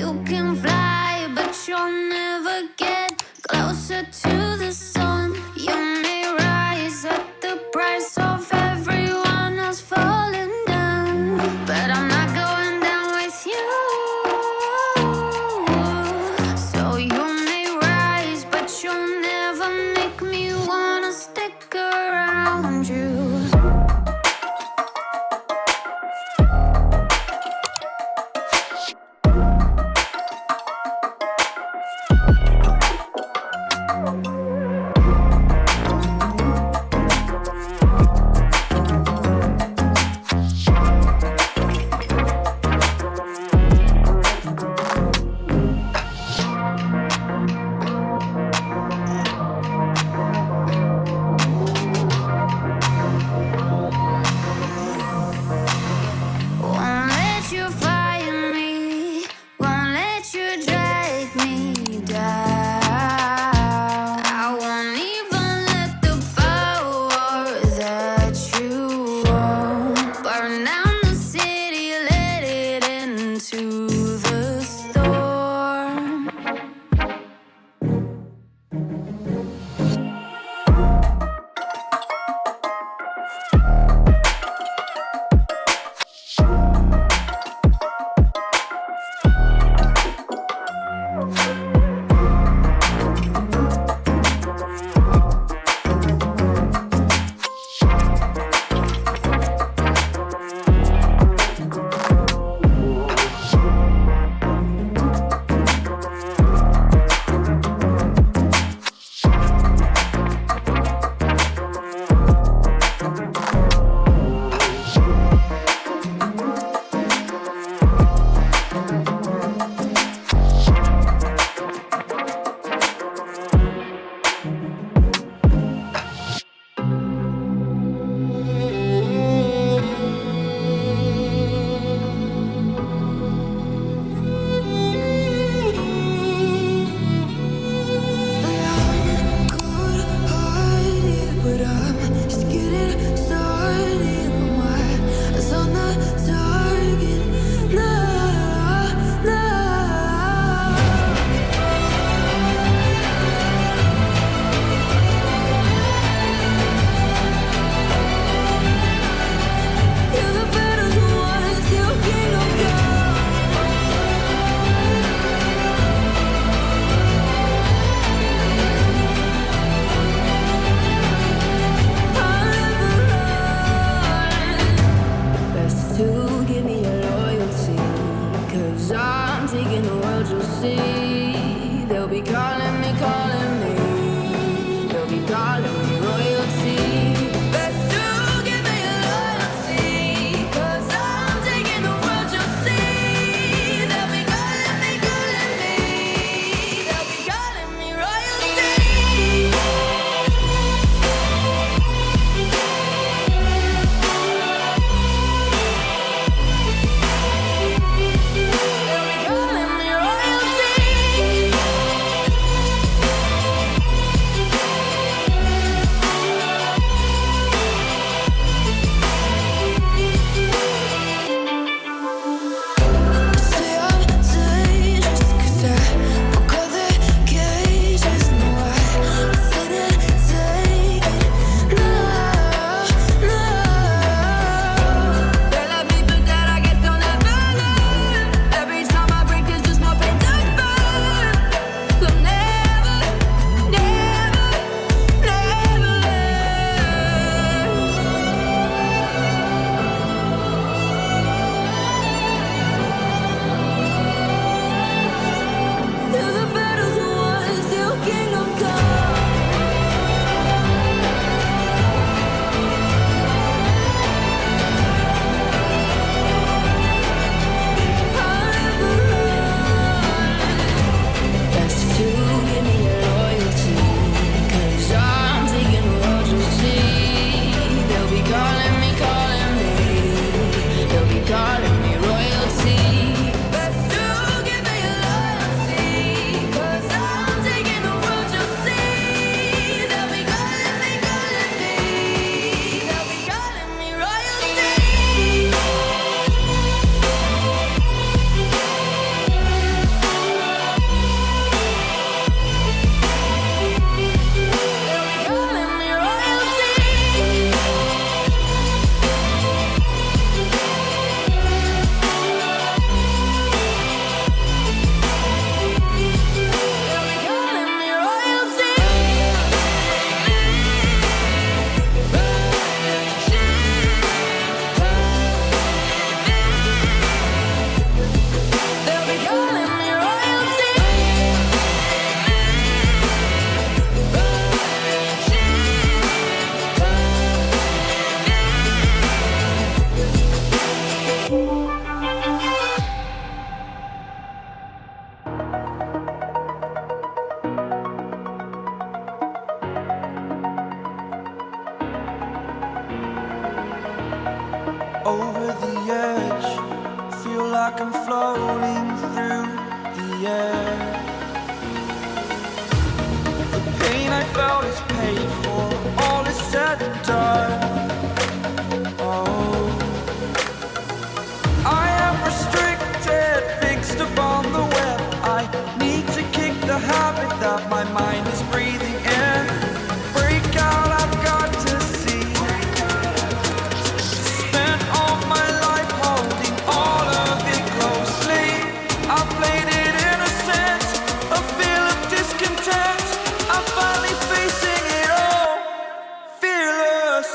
You can fly, but you'll never get closer to the sun. You may rise at the price of everyone else falling down, but I'm not going down with you. So you may rise, but you'll never make me wanna stick around you. over the edge. Feel like I'm floating through the air. The pain I felt is paid for, all is said and done. Oh, I am restricted, fixed upon the web. I need to kick the habit that my mind is breathing in. Break out, I've got to see. Spent all my life holding all of it closely. I played it innocent, a feel of discontent. I'm finally facing it all, fearless.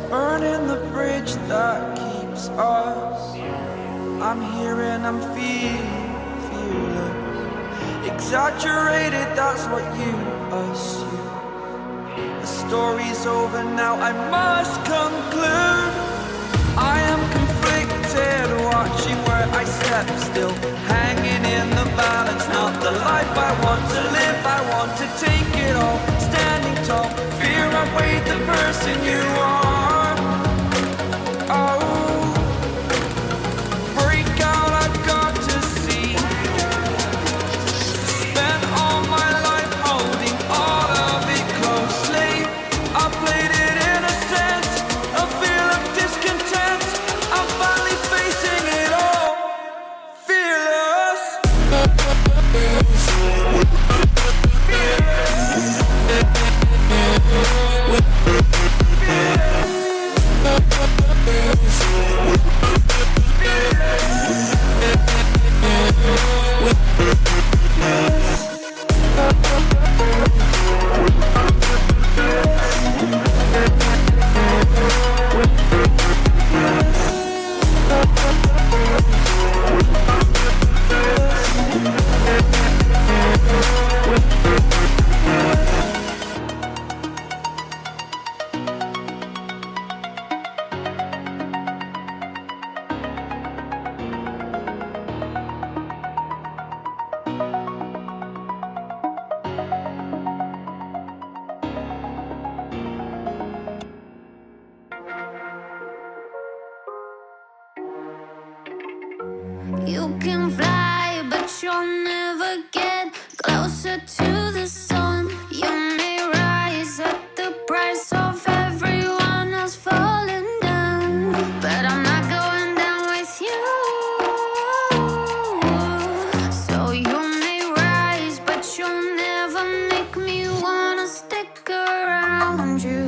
Burning the bridge that keeps us. I'm here and I'm feeling fearless. Exaggerated, that's what you assume. The story's over now, I must conclude. I am conflicted, watching where I step still, hanging in the balance. Not the life I want to live, I want to take it all. Standing tall, fear outweighed the person you are. Oh, break out, I've got to see. Spent all my life holding all of it closely. I played it innocent, a feel of discontent. I'm finally facing it all, fearless. You can fly, but you'll never get closer to the sun. You may rise at the price of everyone else falling down, but I'm not going down with you. So you may rise, but you'll never make me wanna stick around you.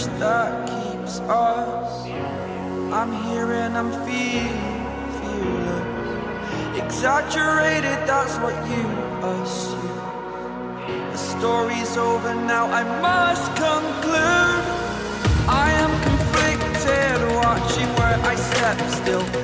bridge that keeps us. I'm here and I'm feeling fearless. Exaggerated, that's what you assume. The story's over now, I must conclude. I am conflicted, watching where I step still.